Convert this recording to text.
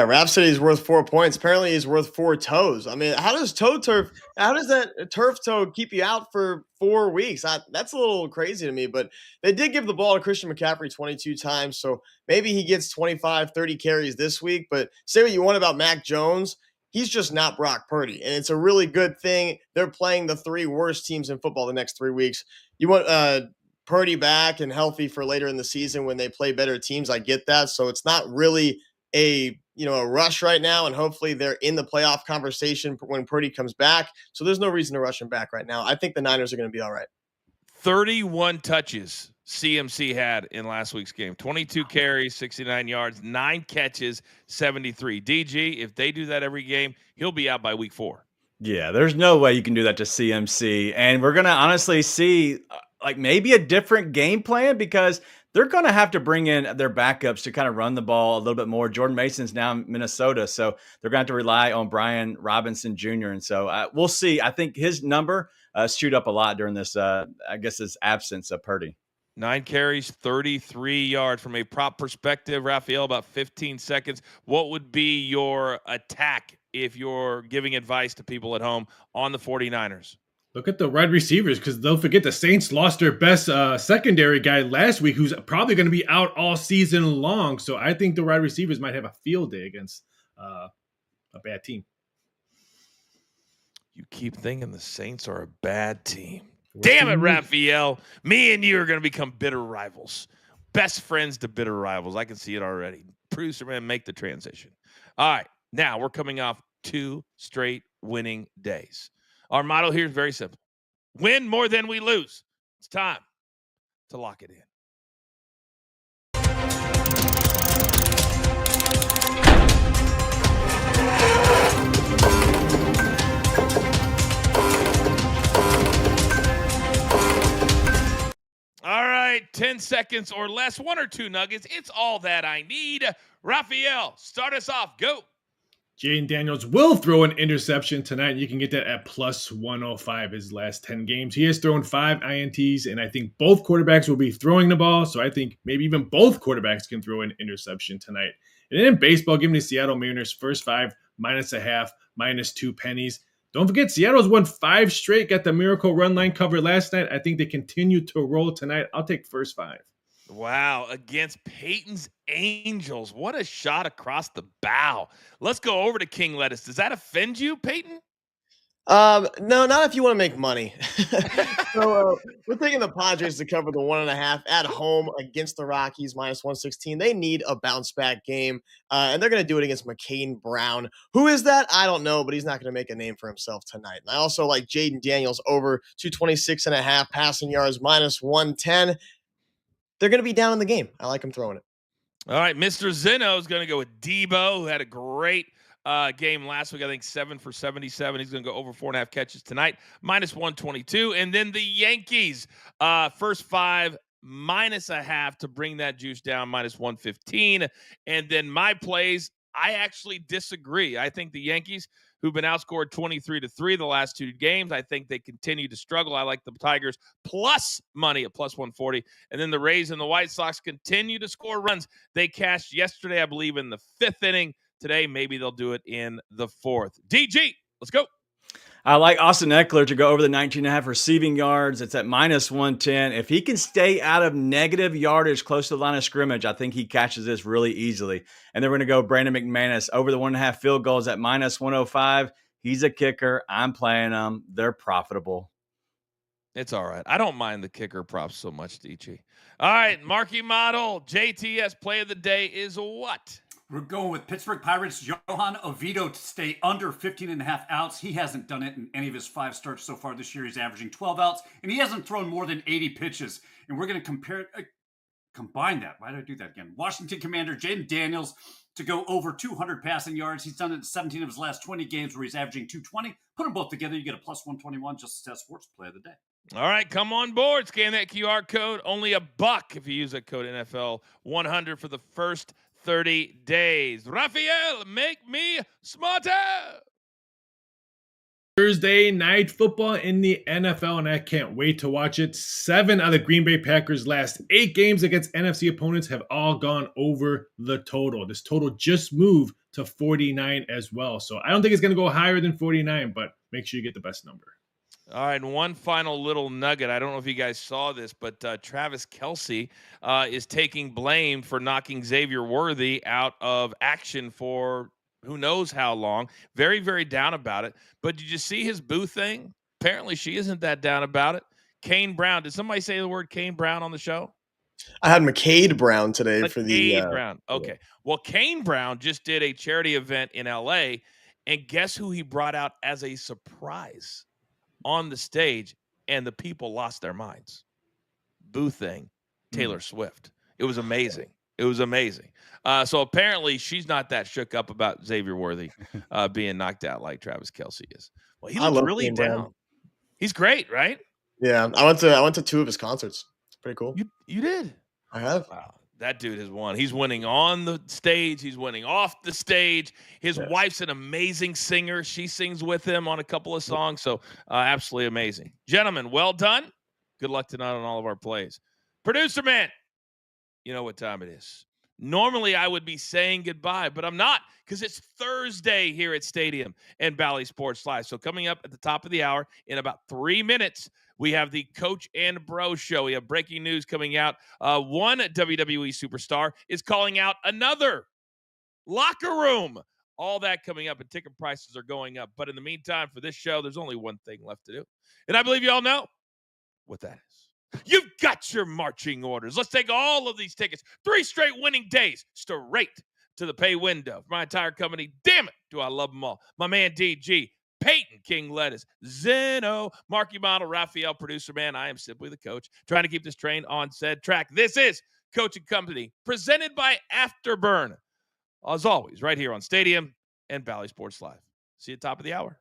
Yeah, Rhapsody's worth 4 points. Apparently, he's worth 4 toes. I mean, how does that turf toe keep you out for 4 weeks? That's a little crazy to me, but they did give the ball to Christian McCaffrey 22 times, so maybe he gets 25, 30 carries this week, but say what you want about Mac Jones, he's just not Brock Purdy, and it's a really good thing they're playing the 3 worst teams in football the next 3 weeks. You want, Purdy back and healthy for later in the season when they play better teams, I get that, so it's not really a rush right now, and hopefully they're in the playoff conversation when Purdy comes back. So there's no reason to rush him back right now. I think the Niners are going to be all right. 31 touches CMC had in last week's game. 22 carries, 69 yards, 9 catches, 73. DG, if they do that every game, he'll be out by week 4. Yeah, there's no way you can do that to CMC. And we're going to honestly see like maybe a different game plan because they're going to have to bring in their backups to kind of run the ball a little bit more. Jordan Mason's now in Minnesota, so they're going to have to rely on Brian Robinson Jr. And so we'll see. I think his number shoot up a lot during this, this absence of Purdy. 9 carries, 33 yards. From a prop perspective, Rafael, about 15 seconds. What would be your attack if you're giving advice to people at home on the 49ers? Look at the wide receivers, because don't forget the Saints lost their best secondary guy last week, who's probably going to be out all season long. So I think the wide receivers might have a field day against a bad team. You keep thinking the Saints are a bad team. Damn it, Rafael. Me and you are going to become bitter rivals. Best friends to bitter rivals. I can see it already. Producer man, make the transition. All right. Now we're coming off 2 straight winning days. Our motto here is very simple. Win more than we lose. It's time to lock it in. All right, 10 seconds or less, 1 or 2 nuggets. It's all that I need. Rafael, start us off. Go. Jaden Daniels will throw an interception tonight. You can get that at plus 105 his last 10 games. He has thrown 5 INTs, and I think both quarterbacks will be throwing the ball. So I think maybe even both quarterbacks can throw an interception tonight. And then in baseball, give me the Seattle Mariners first 5, -0.5, -2 pennies. Don't forget, Seattle's won 5 straight, got the miracle run line cover last night. I think they continue to roll tonight. I'll take first 5. Wow, against Peyton's Angels. What a shot across the bow. Let's go over to King Lettuce. Does that offend you, Peyton? No, not if you want to make money. So we're taking the Padres to cover the 1.5 at home against the Rockies, -116. They need a bounce back game, and they're going to do it against McCain Brown. Who is that? I don't know, but he's not going to make a name for himself tonight. And I also like Jaden Daniels over 226.5 passing yards, -110. They're going to be down in the game. I like him throwing it. All right, Mr. Zeno is going to go with Deebo, who had a great game last week. I think 7 for 77. He's going to go over 4.5 catches tonight, -122. And then the Yankees, first 5, -0.5 to bring that juice down, -115. And then my plays, I actually disagree. I think the Yankees, who've been outscored 23-3 the last 2 games, I think they continue to struggle. I like the Tigers plus money at +140. And then the Rays and the White Sox continue to score runs. They cashed yesterday, I believe, in the 5th inning. Today, maybe they'll do it in the 4th. DG, let's go. I like Austin Eckler to go over the 19.5 receiving yards. It's at -110. If he can stay out of negative yardage close to the line of scrimmage, I think he catches this really easily. And then we're going to go Brandon McManus over the 1.5 field goals at -105. He's a kicker. I'm playing them. They're profitable. It's all right. I don't mind the kicker props so much, DG. All right, marquee model, JTS play of the day is what? We're going with Pittsburgh Pirates, Johan Oviedo, to stay under 15.5 outs. He hasn't done it in any of his 5 starts so far this year. He's averaging 12 outs, and he hasn't thrown more than 80 pitches. And we're going to combine that. Why did I do that again? Washington Commander Jaden Daniels to go over 200 passing yards. He's done it in 17 of his last 20 games where he's averaging 220. Put them both together, you get a +121 just to test sports play of the day. All right, come on board. Scan that QR code. Only $1 if you use that code NFL 100 for the first 30 days. Rafael, make me smarter. Thursday night football in the NFL, and I can't wait to watch it. 7 of the Green Bay Packers' last 8 games against NFC opponents have all gone over the total. This total just moved to 49 as well. So I don't think it's going to go higher than 49, but make sure you get the best number. All right, and one final little nugget. I don't know if you guys saw this, but Travis Kelce is taking blame for knocking Xavier Worthy out of action for who knows how long. Very, very down about it. But did you see his boo thing? Apparently, she isn't that down about it. Kane Brown. Did somebody say the word Kane Brown on the show? I had McCade Brown today for the McCade Brown. Okay. Well, Kane Brown just did a charity event in LA, and guess who he brought out as a surprise on the stage, and the people lost their minds. Boo thing, Taylor Swift. It was amazing. It was amazing. So apparently she's not that shook up about Xavier Worthy being knocked out like Travis Kelce is. Well, he looked really Kane down. Brown. He's great, right? Yeah, I went to 2 of his concerts. It's pretty cool. You did? I have. Wow. That dude has won. He's winning on the stage. He's winning off the stage. His wife's an amazing singer. She sings with him on a couple of songs. So absolutely amazing. Gentlemen, well done. Good luck tonight on all of our plays. Producer man, you know what time it is. Normally I would be saying goodbye, but I'm not because it's Thursday here at Stadium and Bally Sports Live. So coming up at the top of the hour in about 3 minutes, we have the Coach and Bro Show. We have breaking news coming out. One WWE superstar is calling out another. Locker room. All that coming up, and ticket prices are going up. But in the meantime, for this show, there's only one thing left to do. And I believe you all know what that is. You've got your marching orders. Let's take all of these tickets. 3 straight winning days straight to the pay window. For my entire company, damn it, do I love them all. My man DG, Peyton King Lettuce, Zeno, Marky Model, Rafael, producer man. I am simply the coach, trying to keep this train on said track. This is Coaching Company, presented by Afterburn. As always, right here on Stadium and Bally Sports Live. See you at the top of the hour.